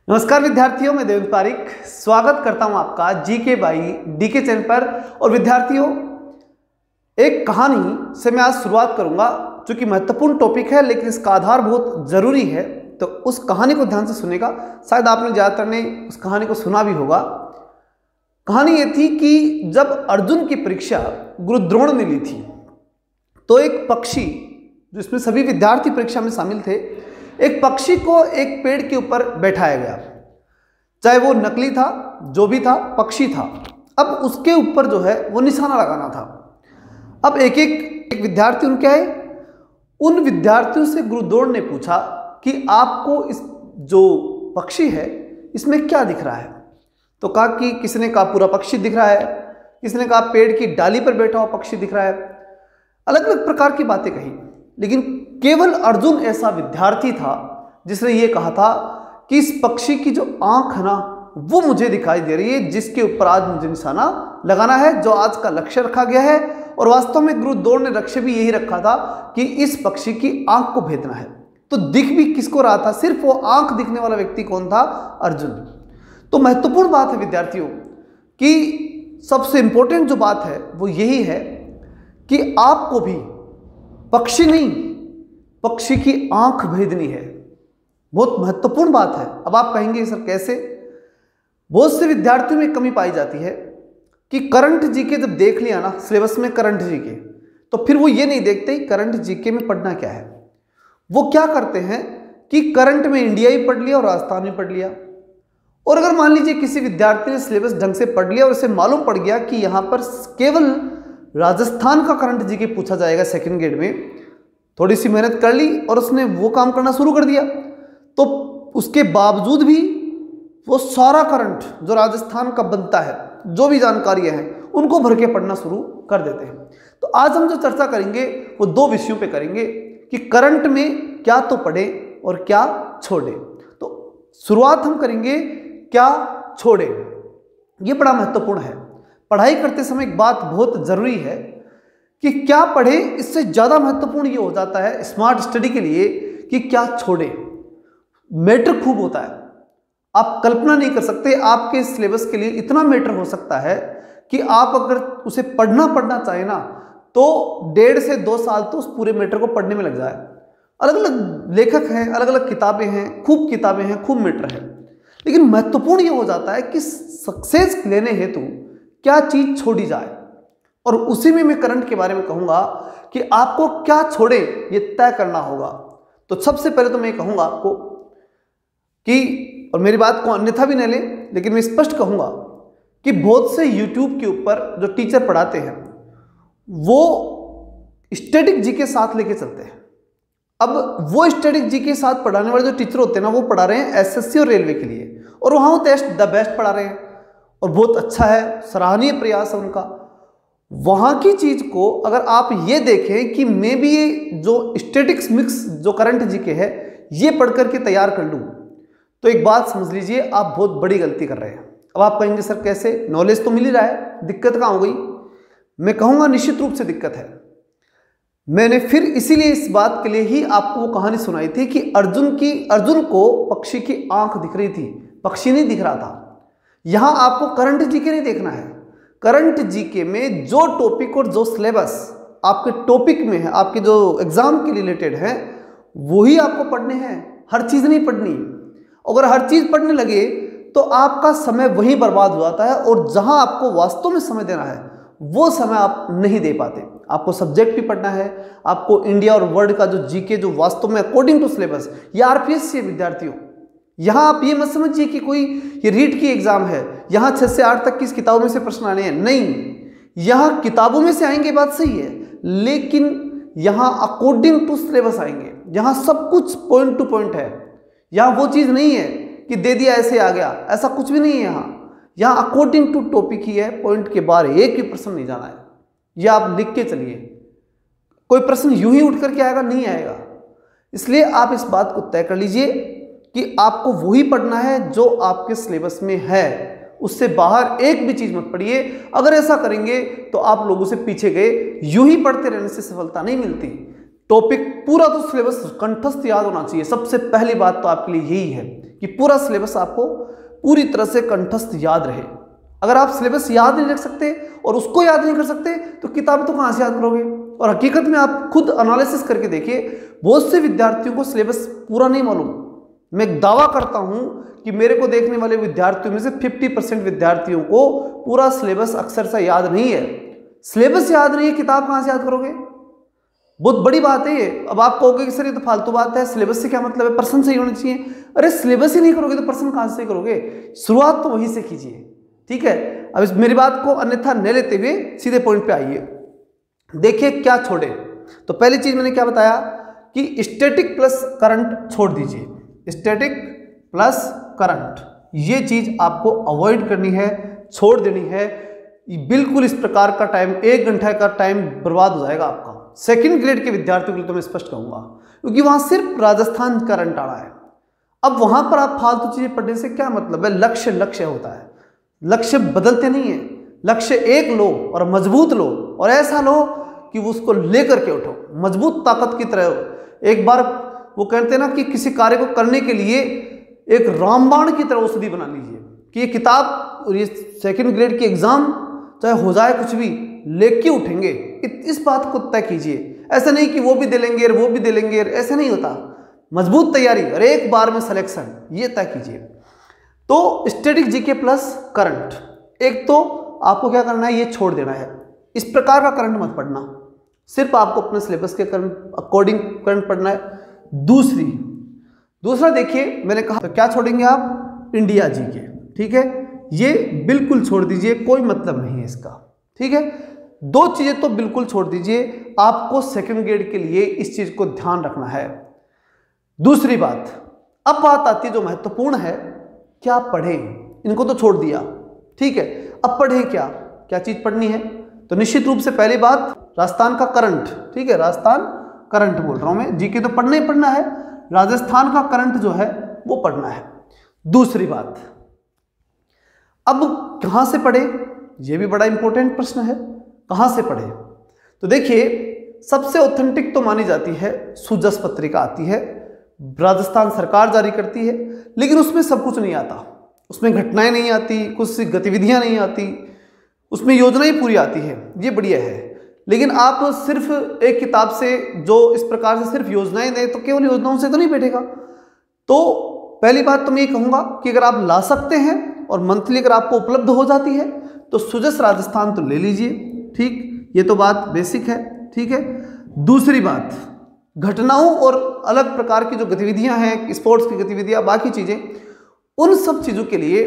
नमस्कार विद्यार्थियों, मैं देवेंद्र पारिक स्वागत करता हूं आपका जीके बाई डीके चैनल पर। और विद्यार्थियों, एक कहानी से मैं आज शुरुआत करूंगा जो कि महत्वपूर्ण टॉपिक है, लेकिन इसका आधार बहुत जरूरी है। तो उस कहानी को ध्यान से सुनेगा। शायद आपने ज़्यादातर ने उस कहानी को सुना भी होगा। कहानी ये थी कि जब अर्जुन की परीक्षा गुरु द्रोण ने ली थी, तो एक पक्षी, जिसमें सभी विद्यार्थी परीक्षा में शामिल थे, एक पक्षी को एक पेड़ के ऊपर बैठाया गया। चाहे वो नकली था, जो भी था, पक्षी था। अब उसके ऊपर जो है वो निशाना लगाना था। अब एक विद्यार्थी उनके आए। उन विद्यार्थियों से गुरु द्रोण ने पूछा कि आपको इस जो पक्षी है इसमें क्या दिख रहा है। तो कहा कि किसी ने कहा पूरा पक्षी दिख रहा है, किसी ने कहा पेड़ की डाली पर बैठा हुआ पक्षी दिख रहा है। अलग अलग प्रकार की बातें कही, लेकिन केवल अर्जुन ऐसा विद्यार्थी था जिसने ये कहा था कि इस पक्षी की जो आंख है ना, वो मुझे दिखाई दे रही है, जिसके ऊपर आज मुझे निशाना लगाना है, जो आज का लक्ष्य रखा गया है। और वास्तव में गुरु द्रोण ने लक्ष्य भी यही रखा था कि इस पक्षी की आंख को भेदना है। तो दिख भी किसको रहा था? सिर्फ वो आंख दिखने वाला व्यक्ति कौन था? अर्जुन। तो महत्वपूर्ण बात है विद्यार्थियों कि सबसे इंपॉर्टेंट जो बात है वो यही है कि आपको भी पक्षी नहीं, पक्षी की आंख भेदनी है। बहुत महत्वपूर्ण बात है। अब आप कहेंगे सर कैसे? बहुत से विद्यार्थियों में कमी पाई जाती है कि करंट जीके जब देख लिया ना सिलेबस में करंट जीके, तो फिर वो ये नहीं देखते करंट जीके में पढ़ना क्या है। वो क्या करते हैं कि करंट में इंडिया ही पढ़ लिया और राजस्थान भी पढ़ लिया। और अगर मान लीजिए किसी विद्यार्थी ने सिलेबस ढंग से पढ़ लिया और उसे मालूम पड़ गया कि यहाँ पर केवल राजस्थान का करंट जीके पूछा जाएगा सेकंड ग्रेड में, थोड़ी सी मेहनत कर ली और उसने वो काम करना शुरू कर दिया, तो उसके बावजूद भी वो सारा करंट जो राजस्थान का बनता है, जो भी जानकारियां हैं, उनको भर के पढ़ना शुरू कर देते हैं। तो आज हम जो चर्चा करेंगे वो दो विषयों पे करेंगे कि करंट में क्या तो पढ़े और क्या छोड़े। तो शुरुआत हम करेंगे क्या छोड़े। ये बड़ा महत्वपूर्ण है। पढ़ाई करते समय एक बात बहुत जरूरी है कि क्या पढ़े, इससे ज्यादा महत्वपूर्ण ये हो जाता है स्मार्ट स्टडी के लिए कि क्या छोड़े। मैटर खूब होता है, आप कल्पना नहीं कर सकते। आपके सिलेबस के लिए इतना मैटर हो सकता है कि आप अगर उसे पढ़ना चाहे ना, तो 1.5 से 2 साल तो उस पूरे मैटर को पढ़ने में लग जाए। अलग अलग लेखक हैं, अलग अलग किताबें हैं, खूब किताबें हैं, खूब मैटर है। लेकिन महत्वपूर्ण ये हो जाता है कि सक्सेस लेने हेतु क्या चीज छोड़ी जाए। और उसी में मैं करंट के बारे में कहूंगा कि आपको क्या छोड़े ये तय करना होगा। तो सबसे पहले तो मैं कहूंगा आपको कि, और मेरी बात को अन्यथा भी न ले, लेकिन मैं स्पष्ट कहूंगा कि बहुत से YouTube के ऊपर जो टीचर पढ़ाते हैं वो स्टैटिक जी के साथ लेके चलते हैं। अब वो स्टैटिक जी के साथ पढ़ाने वाले जो टीचर होते हैं ना, वो पढ़ा रहे हैं SSC और रेलवे के लिए, और वहां वो द बेस्ट पढ़ा रहे हैं और बहुत अच्छा है, सराहनीय प्रयास है उनका। वहां की चीज को अगर आप ये देखें कि मैं भी ये जो स्टैटिक्स मिक्स जो करंट जीके है ये पढ़ करके तैयार कर लूं, तो एक बात समझ लीजिए आप बहुत बड़ी गलती कर रहे हैं। अब आप कहेंगे सर कैसे? नॉलेज तो मिल ही रहा है, दिक्कत कहां हो गई? मैं कहूंगा निश्चित रूप से दिक्कत है। मैंने फिर इसीलिए इस बात के लिए ही आपको वो कहानी सुनाई थी कि अर्जुन को पक्षी की आंख दिख रही थी, पक्षी नहीं दिख रहा था। यहां आपको करंट जीके नहीं देखना है। करंट जीके में जो टॉपिक और जो सिलेबस आपके टॉपिक में है, आपके जो एग्जाम के रिलेटेड है, वही आपको पढ़ने हैं। हर चीज नहीं पढ़नी। अगर हर चीज पढ़ने लगे तो आपका समय वहीं बर्बाद हो जाता है, और जहां आपको वास्तव में समय देना है वो समय आप नहीं दे पाते। आपको सब्जेक्ट भी पढ़ना है, आपको इंडिया और वर्ल्ड का जो जीके जो वास्तव में अकॉर्डिंग टू सिलेबस, ये RPS से विद्यार्थियों, यहां आप ये मत समझिए कि कोई ये रीट की एग्जाम है, यहां 6 से 8 तक की किताबों में से प्रश्न आने हैं। नहीं, यहां किताबों में से आएंगे, बात सही है, लेकिन यहां अकॉर्डिंग टू सिलेबस आएंगे। यहां सब कुछ पॉइंट टू पॉइंट है। यहां वो चीज नहीं है कि दे दिया ऐसे आ गया, ऐसा कुछ भी नहीं है। यहां अकॉर्डिंग टू टॉपिक ही है, पॉइंट के बाहर एक भी प्रश्न नहीं जाना है। यह आप लिख के चलिए। कोई प्रश्न यूं ही उठ करके आएगा? नहीं आएगा। इसलिए आप इस बात को तय कर लीजिए कि आपको वही पढ़ना है जो आपके सिलेबस में है, उससे बाहर एक भी चीज मत पढ़िए। अगर ऐसा करेंगे तो आप लोगों से पीछे गए। यूं ही पढ़ते रहने से सफलता नहीं मिलती। टॉपिक पूरा तो सिलेबस कंठस्थ याद होना चाहिए। सबसे पहली बात तो आपके लिए यही है कि पूरा सिलेबस आपको पूरी तरह से कंठस्थ याद रहे। अगर आप सिलेबस याद नहीं रख सकते और उसको याद नहीं कर सकते तो किताबें तो कहाँ से याद करोगे। और हकीकत में आप खुद एनालिसिस करके देखिए, बहुत से विद्यार्थियों को सिलेबस पूरा नहीं मालूम। मैं एक दावा करता हूं कि मेरे को देखने वाले विद्यार्थियों में से 50% विद्यार्थियों को पूरा सिलेबस अक्सर से याद नहीं है। सिलेबस याद नहीं है, किताब कहाँ से याद करोगे? बहुत बड़ी बात है ये। अब आप कहोगे कि सर ये तो फालतू बात है, सिलेबस से क्या मतलब है, प्रश्न सही होने चाहिए। अरे सिलेबस ही नहीं करोगे तो प्रश्न कहाँ से करोगे? शुरुआत तो वहीं से कीजिए, ठीक है। अब इस मेरी बात को अन्यथा न लेते हुए सीधे पॉइंट पे आइए। देखिए क्या छोड़े, तो पहली चीज मैंने क्या बताया कि स्टैटिक प्लस करंट छोड़ दीजिए। स्टैटिक प्लस करंट ये चीज आपको अवॉइड करनी है, छोड़ देनी है। बिल्कुल इस प्रकार का टाइम, 1 घंटे का टाइम बर्बाद हो जाएगा आपका। सेकंड ग्रेड के विद्यार्थियों के लिए तो मैं स्पष्ट कहूंगा, क्योंकि वहां सिर्फ राजस्थान करंट आ रहा है। अब वहां पर आप फालतू चीजें पढ़ने से क्या मतलब है? लक्ष्य होता है, लक्ष्य बदलते नहीं है। लक्ष्य एक लो और मजबूत लो, और ऐसा लो कि वो उसको लेकर के उठो, मजबूत ताकत की तरह। एक बार वो कहते हैं ना कि किसी कार्य को करने के लिए एक रामबाण की तरह औषधि बना लीजिए कि ये किताब और ये सेकंड ग्रेड की एग्जाम चाहे हो जाए कुछ भी, लेके उठेंगे। इस बात को तय कीजिए। ऐसा नहीं कि वो भी दे लेंगे वो भी दे लेंगे, ऐसा नहीं होता। मजबूत तैयारी और एक बार में सिलेक्शन, ये तय कीजिए। तो स्टैटिक जीके प्लस करंट, एक तो आपको क्या करना है, ये छोड़ देना है। इस प्रकार का करंट मत पढ़ना, सिर्फ आपको अपने सिलेबस के करंट अकॉर्डिंग करंट पढ़ना है। दूसरा देखिए मैंने कहा तो क्या छोड़ेंगे आप? इंडिया जीके, ठीक है, ये बिल्कुल छोड़ दीजिए, कोई मतलब नहीं है इसका, ठीक है। 2 चीजें तो बिल्कुल छोड़ दीजिए, आपको सेकंड ग्रेड के लिए इस चीज को ध्यान रखना है। दूसरी बात, अब बात आती है जो महत्वपूर्ण है, क्या पढ़ें? इनको तो छोड़ दिया, ठीक है। अब पढ़ें क्या क्या चीज पढ़नी है? तो निश्चित रूप से पहली बात राजस्थान का करंट, ठीक है, राजस्थान करंट बोल रहा हूं मैं, जीके तो पढ़ना ही पढ़ना है, राजस्थान का करंट जो है वो पढ़ना है। दूसरी बात, अब कहां से पढ़े? ये भी बड़ा इंपॉर्टेंट प्रश्न है, कहां से पढ़े? तो देखिए सबसे ऑथेंटिक तो मानी जाती है सुजस पत्रिका आती है, राजस्थान सरकार जारी करती है, लेकिन उसमें सब कुछ नहीं आता, उसमें घटनाएं नहीं आती, कुछ गतिविधियां नहीं आती, उसमें योजनाएं पूरी आती है, ये बढ़िया है। लेकिन आप सिर्फ एक किताब से जो इस प्रकार से सिर्फ योजनाएं दें तो केवल योजनाओं से तो नहीं बैठेगा। तो पहली बात तो मैं ये कहूँगा कि अगर आप ला सकते हैं और मंथली अगर आपको उपलब्ध हो जाती है तो सुजस राजस्थान तो ले लीजिए, ठीक, ये तो बात बेसिक है, ठीक है। दूसरी बात, घटनाओं और अलग प्रकार की जो गतिविधियां हैं, स्पोर्ट्स की गतिविधियां, बाकी चीजें, उन सब चीजों के लिए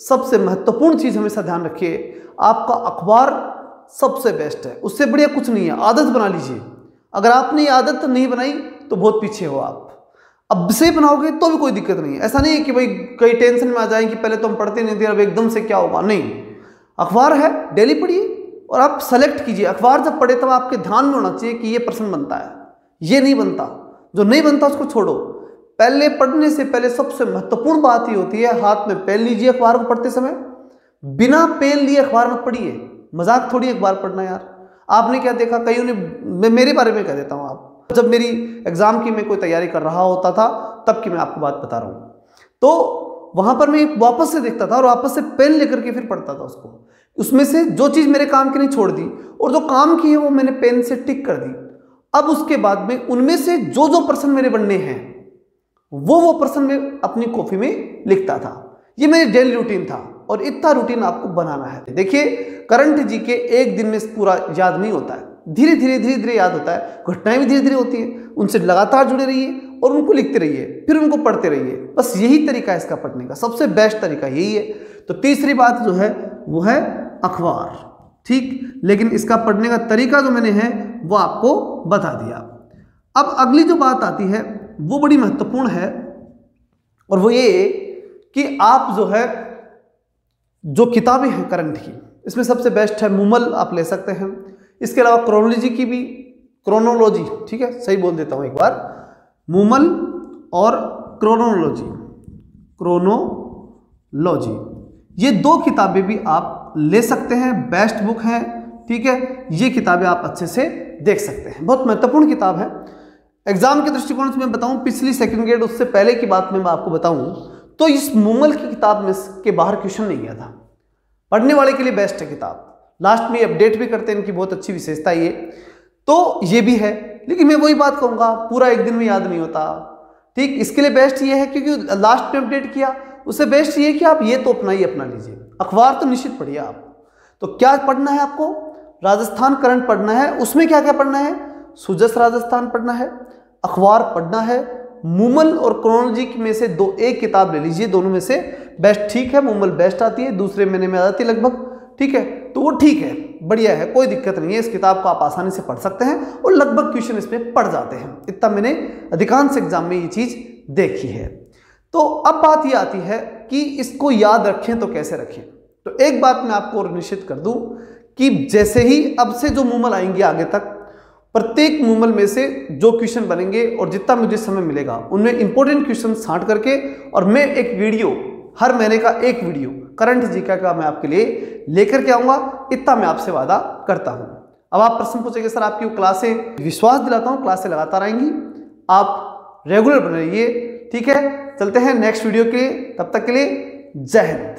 सबसे महत्वपूर्ण चीज हमेशा ध्यान रखिए, आपका अखबार सबसे बेस्ट है, उससे बढ़िया कुछ नहीं है। आदत बना लीजिए, अगर आपने ये आदत नहीं बनाई तो बहुत पीछे हो आप। अब से बनाओगे तो भी कोई दिक्कत नहीं है, ऐसा नहीं है कि भाई कई टेंशन में आ जाए कि पहले तो हम पढ़ते नहीं थे अब एकदम से क्या होगा, नहीं। अखबार है, डेली पढ़िए और आप सेलेक्ट कीजिए। अखबार जब पढ़े तब आपके ध्यान में होना चाहिए कि ये प्रश्न बनता है, ये नहीं बनता, जो नहीं बनता उसको छोड़ो। पहले पढ़ने से पहले सबसे महत्वपूर्ण बात ये होती है, हाथ में पेन लीजिए अखबार को पढ़ते समय, बिना पेन लिए अखबार मत पढ़िए, मजाक थोड़ी अखबार पढ़ना यार। आपने क्या देखा, कईयों ने, मैं मेरे बारे में कह देता हूँ, आप जब मेरी एग्जाम की मैं कोई तैयारी कर रहा होता था तब की मैं आपको बात बता रहा हूँ, तो वहां पर मैं वापस से देखता था और वापस से पेन लेकर के फिर पढ़ता था उसको। उसमें से जो चीज मेरे काम की नहीं छोड़ दी और जो काम की है वो मैंने पेन से टिक कर दी। अब उसके बाद में उनमें से जो जो प्रश्न मेरे बनने हैं वो प्रश्न मैं अपनी कॉपी में लिखता था। ये मेरी डेली रूटीन था और इतना रूटीन आपको बनाना है। देखिए करंट जीके एक दिन में पूरा याद नहीं होता है, धीरे धीरे याद होता है, घटनाएं भी धीरे धीरे होती है, उनसे लगातार जुड़े रहिए और उनको लिखते रहिए, फिर उनको पढ़ते रहिए। बस यही तरीका है इसका पढ़ने का, सबसे बेस्ट तरीका यही है। तो तीसरी बात जो है वो है अखबार, ठीक, लेकिन इसका पढ़ने का तरीका जो मैंने है वो आपको बता दिया। अब अगली जो बात आती है वो बड़ी महत्वपूर्ण है और वो ये कि आप जो है जो किताबें हैं करंट की, इसमें सबसे बेस्ट है मूमल, आप ले सकते हैं। इसके अलावा क्रोनोलॉजी की भी, क्रोनोलॉजी, ठीक है, सही बोल देता हूं एक बार, मूमल और क्रोनोलॉजी, ये 2 किताबें भी आप ले सकते हैं, बेस्ट बुक हैं, ठीक है। ये किताबें आप अच्छे से देख सकते हैं। बहुत महत्वपूर्ण किताब है। एग्जाम के दृष्टिकोण से मैं बताऊं, पिछली सेकंड ग्रेड उससे पहले की बात में मैं आपको बताऊं तो इस मूमल की किताब में के बाहर क्वेश्चन नहीं गया था। पढ़ने वाले के लिए बेस्ट है किताब। लास्ट में अपडेट भी करते हैं, इनकी बहुत अच्छी विशेषता ये तो ये भी है। लेकिन मैं वही बात कहूँगा, पूरा एक दिन में याद नहीं होता। ठीक, इसके लिए बेस्ट ये है क्योंकि लास्ट में अपडेट किया, उससे बेस्ट ये है कि आप ये तो अपना ही अपना लीजिए। अखबार तो निश्चित पढ़िए आप। तो क्या पढ़ना है आपको? राजस्थान करंट पढ़ना है। उसमें क्या क्या पढ़ना है? सुजस राजस्थान पढ़ना है, अखबार पढ़ना है, मूमल और क्रोनोलॉजी में से एक किताब ले लीजिए, दोनों में से बेस्ट। ठीक है, मूमल बेस्ट आती है, दूसरे महीने में आ जाती है लगभग। ठीक है, तो वो ठीक है, बढ़िया है, कोई दिक्कत नहीं है। इस किताब को आप आसानी से पढ़ सकते हैं और लगभग क्वेश्चन इसमें पढ़ जाते हैं। इतना मैंने अधिकांश एग्जाम में ये चीज देखी है। तो अब बात ये आती है कि इसको याद रखें तो कैसे रखें। तो एक बात मैं आपको और निश्चित कर दूं कि जैसे ही अब से जो मूमल आएंगे आगे तक, प्रत्येक मूमल में से जो क्वेश्चन बनेंगे और जितना मुझे समय मिलेगा उनमें इंपॉर्टेंट क्वेश्चन छांट करके और मैं एक वीडियो, हर महीने का एक वीडियो करंट जीके का मैं आपके लिए लेकर के आऊंगा। इतना मैं आपसे वादा करता हूं। अब आप प्रश्न पूछेंगे सर आपकी वो क्लासें, विश्वास दिलाता हूं क्लासें लगातार आएंगी, आप रेगुलर बने रहिए। ठीक है, चलते हैं नेक्स्ट वीडियो के लिए। तब तक के लिए जय हिंद।